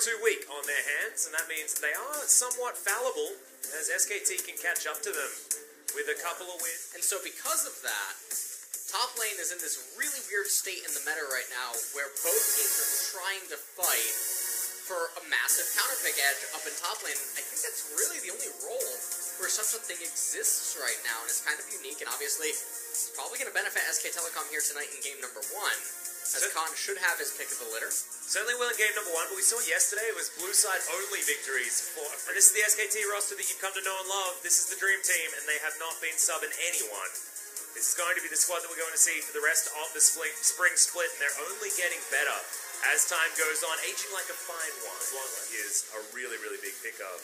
too weak on their hands, and that means they are somewhat fallible, as SKT can catch up to them with a couple of wins. And so because of that, top lane is in this really weird state in the meta right now, where both teams are trying to fight for a massive counterpick edge up in top lane. I think that's really the only role where such a thing exists right now, and it's kind of unique, and obviously it's probably going to benefit SK Telecom here tonight in game number 1, as Khan should have his pick of the litter. Certainly will in game number 1, but we saw yesterday it was blue side only victories. And this is the SKT roster that you've come to know and love. This is the dream team, and they have not been subbing anyone. This is going to be the squad that we're going to see for the rest of the spring split, and they're only getting better as time goes on. Aging like a fine wine is a really, really big pickup.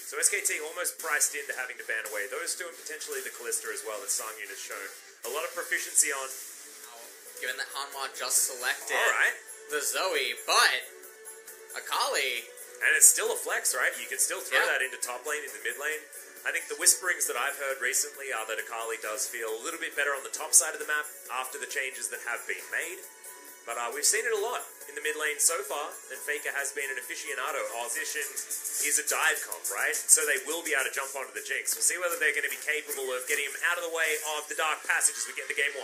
So SKT almost priced into having to ban away those two, and potentially the Callista as well, that Sangyun has shown a lot of proficiency on. Given that Hanwha just selected the Zoe, but Akali... And it's still a flex, right? You can still throw that into top lane, into mid lane. I think the whisperings that I've heard recently are that Akali does feel a little bit better on the top side of the map after the changes that have been made. But we've seen it a lot in the mid lane so far, and Faker has been an aficionado. Opposition is a dive comp, right? So they will be able to jump onto the Jinx. We'll see whether they're going to be capable of getting him out of the way of the Dark Passage as we get into game 1.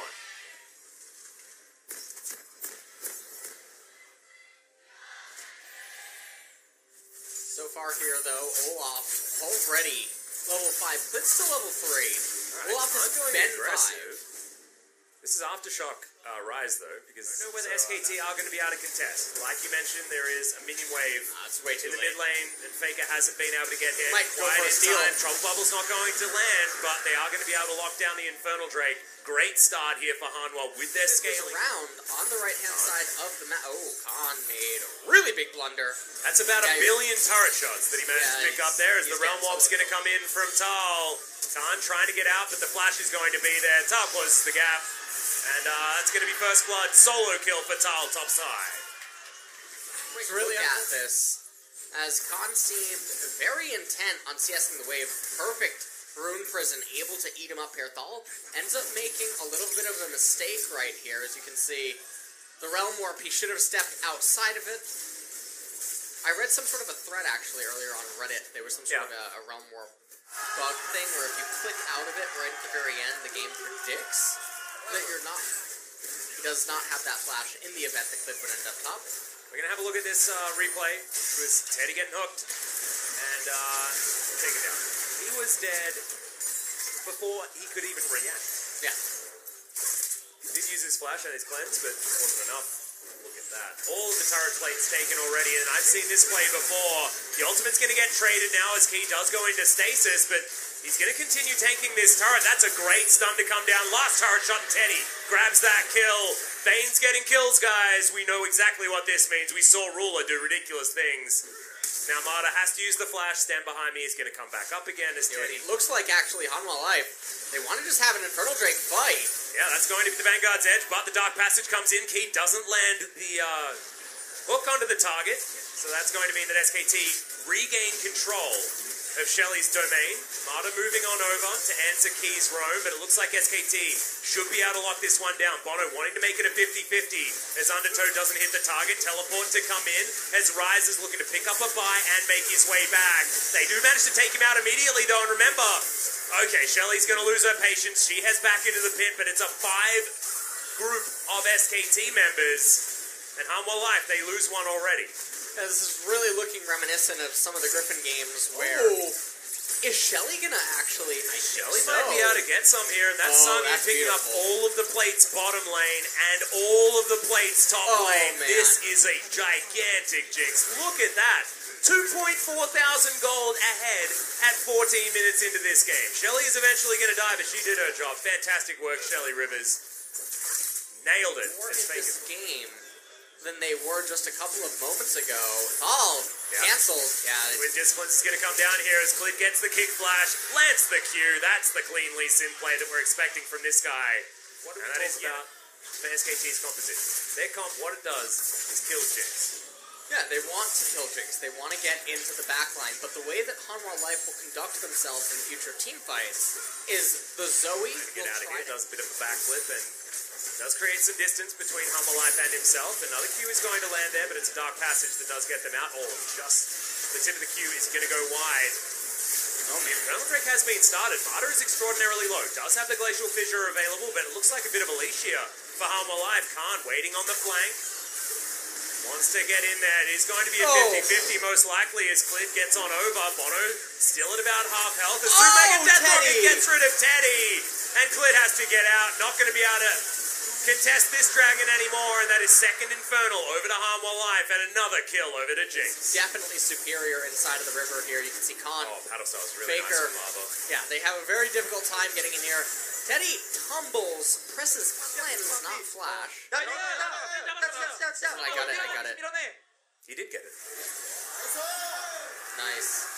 So far here, though, Olaf already level 5, but still level 3. Olaf has been aggressive. 5. This is Aftershock Rise, though, because I don't know whether SKT are going to be able to contest. Like you mentioned, there is a minion wave in the mid lane, and Faker hasn't been able to get hit quite in time. Trouble Bubble's not going to land, but they are going to be able to lock down the Infernal Drake. Great start here for Hanwha with their scaling. Around on the right-hand side of the map. Oh, Khan made a really big blunder. That's about a billion turret shots that he managed to pick up there, as the Realm Warp's going to come in from Tal. Khan trying to get out, but the flash is going to be there. Tal closes the gap. And that's going to be first blood. Solo kill for Tal, top side. Quick look at this, as Khan seemed very intent on CSing the wave. Perfect Rune Prison, able to eat him up here. Thal ends up making a little bit of a mistake right here. As you can see, the Realm Warp, he should have stepped outside of it. I read some sort of a thread, actually, earlier on Reddit. There was some sort of a Realm Warp bug thing, where if you click out of it right at the very end, the game predicts that you're not... He does not have that flash in the event the clip would end up top. We're going to have a look at this replay, which was Teddy getting hooked, and take it down. He was dead before he could even react. Yeah. He did use his flash and his cleanse, but it wasn't enough. Look at that. All of the turret plates taken already, and I've seen this play before. The ultimate's going to get traded now as Key does go into stasis, but he's going to continue tanking this turret. That's a great stun to come down. Last turret shot, and Teddy grabs that kill. Bane's getting kills, guys. We know exactly what this means. We saw Ruler do ridiculous things. Now Mata has to use the flash. Stand behind me. He's going to come back up again as Teddy. It looks like, actually, Hanwha Life, they want to just have an Infernal Drake fight. Yeah, that's going to be the Vanguard's edge, but the Dark Passage comes in. Key doesn't land the hook onto the target, so that's going to mean that SKT regain control of Shelly's domain. Mata moving on over to answer Key's roam, but it looks like SKT should be able to lock this one down. Bono wanting to make it a 50-50 as Undertow doesn't hit the target. Teleport to come in as Rise is looking to pick up a buy and make his way back. They do manage to take him out immediately, though, and remember, okay, Shelly's going to lose her patience. She heads back into the pit, but it's a 5 group of SKT members. And Hanwha Life, they lose one already. Yeah, this is really looking reminiscent of some of the Griffin games where... Is Shelly gonna actually... Shelly might be able to get some here, and that's Sangyun picking up all of the plates bottom lane and all of the plates top lane. Man. This is a gigantic Jinx. Look at that. 2.4 thousand gold ahead at 14 minutes into this game. Shelly is eventually going to die, but she did her job. Fantastic work, Shelly Rivers. Nailed it. More in this game than they were just a couple of moments ago. Oh, cancelled. Yeah. With Disciplines is going to come down here as Clid gets the kick flash, plants the Q. That's the clean Lee Sin play that we're expecting from this guy. And that is about the SKT's composition. Their comp, what it does is kill Jinx. Yeah, they want to kill Jinx. They want to get into the backline. But the way that Hanwha Life will conduct themselves in future team fights is the Zoe will get out of here, does a bit of a backflip and Does create some distance between Humble Life and himself. Another Q is going to land there, but it's a dark passage that does get them out. Oh, just the tip of the Q is going to go wide. The Infernal Drake has been started. Martyr is extraordinarily low. Does have the Glacial Fissure available, but it looks like a bit of a leash here for Humble Life. Khan waiting on the flank. Wants to get in there. It is going to be a 50-50 most likely as Clid gets on over. Bono still at about half health. As Mega Death Rocket gets rid of Teddy. And Clid has to get out. Not going to be able to contest this dragon anymore. And that is second Infernal over to Harmwell Life. And another kill over to Jinx. Definitely superior inside of the river here. You can see Khan. Oh, Paddle Style is really Faker. nice from Lava. Yeah, they have a very difficult time getting in here. Teddy tumbles, presses cleanse, not flash. No, I got it. He did get it. Nice.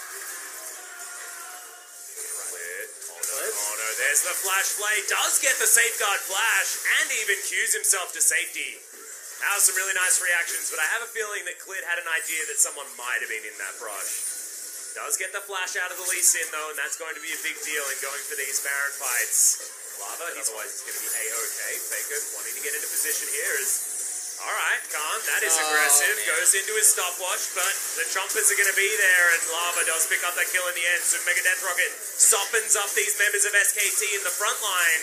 Clid. Oh no, there's the flash play. Does get the safeguard flash and even cues himself to safety. That was some really nice reactions, but I have a feeling that Clid had an idea that someone might have been in that brush. Does get the flash out of the Lee Sin though, and that's going to be a big deal in going for these Baron fights. Lava, otherwise it's going to be A-OK. Faker wanting to get into position here is... Alright, Khan, that is aggressive. Man. Goes into his stopwatch, but the Chompers are going to be there, and Lava does pick up that kill in the end. So Mega Death Rocket softens up these members of SKT in the front line.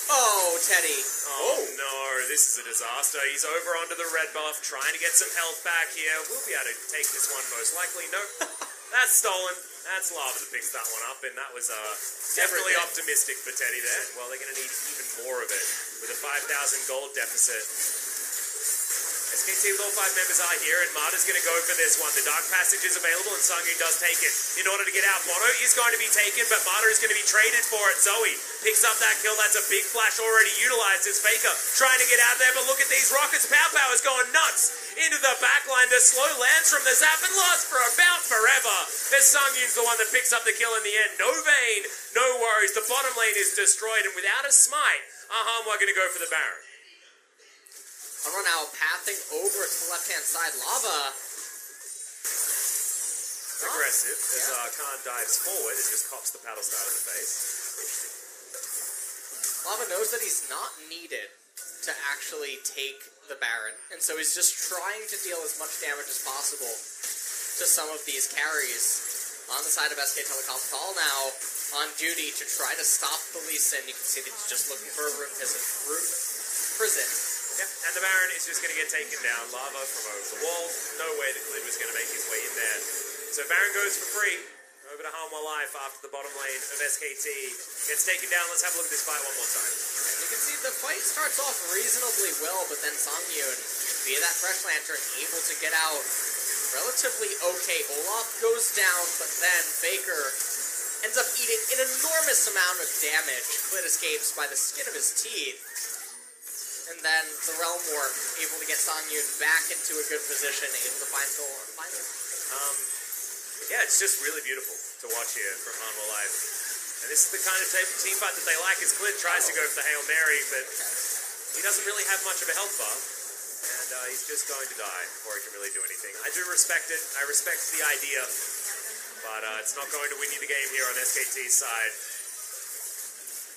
Oh, Teddy. Oh no, this is a disaster. He's over onto the red buff, trying to get some health back here. We'll be able to take this one most likely. Nope. That's stolen. That's Lava that picks that one up, and that was definitely optimistic for Teddy there. Well, they're going to need even more of it with a 5,000 gold deficit. SKT with all 5 members are here, and Marta's going to go for this one. The Dark Passage is available, and Sangyun does take it. In order to get out, Bono is going to be taken, but Marta is going to be traded for it. Zoe picks up that kill. That's a big flash already utilized as Faker trying to get out there, but look at these rockets. Pow is going nuts into the backline. The slow lands from the zap and lasts for about forever. As Sangyun's the one that picks up the kill in the end. No Vayne, no worries. The bottom lane is destroyed, and without a smite, we're going to go for the Baron. We're now pathing over to the left-hand side. Lava. Aggressive as Khan dives forward. It just cops the paddle start in the face. Lava knows that he's not needed to actually take the Baron, and so he's just trying to deal as much damage as possible to some of these carries. On the side of SK Telecom, Thal now on duty to try to stop the Lee Sin. You can see that he's just looking for a room prison. Yep, and the Baron is just going to get taken down. Lava from over the wall. No way that Clid was going to make his way in there. So Baron goes for free over to Harmwell Life after the bottom lane of SKT gets taken down. Let's have a look at this fight one more time. And you can see the fight starts off reasonably well, but then Sangyun, via that Fresh Lantern, able to get out relatively okay. Olaf goes down, but then Faker ends up eating an enormous amount of damage. Clid escapes by the skin of his teeth. And then the Realm Warp able to get Sangyun back into a good position, able to find goal and find it. Yeah, it's just really beautiful to watch here from Harmwell Life. And this is the kind of team fight that they like, as Clid tries to go for the Hail Mary, but he doesn't really have much of a health bar. And he's just going to die before he can really do anything. I do respect it. I respect the idea. But it's not going to win you the game here on SKT's side.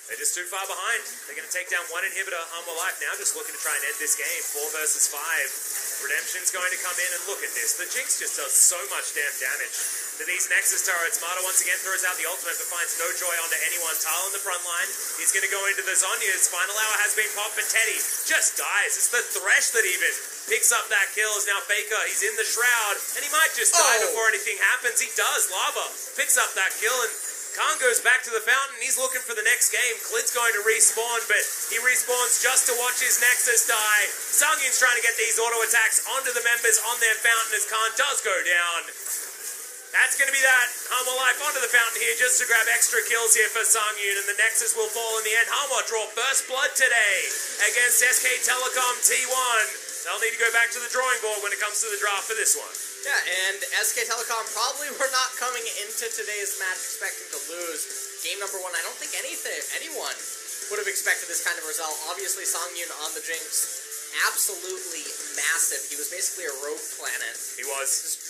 They're just too far behind. They're going to take down one inhibitor. Harmwell Life now just looking to try and end this game. 4 versus 5. Redemption's going to come in, and look at this. The Jinx just does so much damn damage to these Nexus turrets. Marta once again throws out the ultimate, but finds no joy onto anyone. Tal in the front line. He's going to go into the Zhonya's. Final hour has been popped, but Teddy just dies. It's the Thresh that even picks up that kill. Is now Faker. He's in the Shroud, and he might just die before anything happens. He does. Lava picks up that kill, and Khan goes back to the fountain. He's looking for the next game. Clid's going to respawn, but he respawns just to watch his Nexus die. Sangyun's trying to get these auto attacks onto the members on their fountain as Khan does go down. That's going to be that. Harmwell Life onto the fountain here just to grab extra kills here for Sangyun, and the Nexus will fall in the end. Harmwell draw first blood today against SK Telecom T1. They'll need to go back to the drawing board when it comes to the draft for this one. Yeah, and SK Telecom probably were not coming into today's match expecting to lose. Game number 1, I don't think anyone would have expected this kind of result. Obviously, Sangyun on the Jinx, absolutely massive. He was basically a rogue planet. He was. Just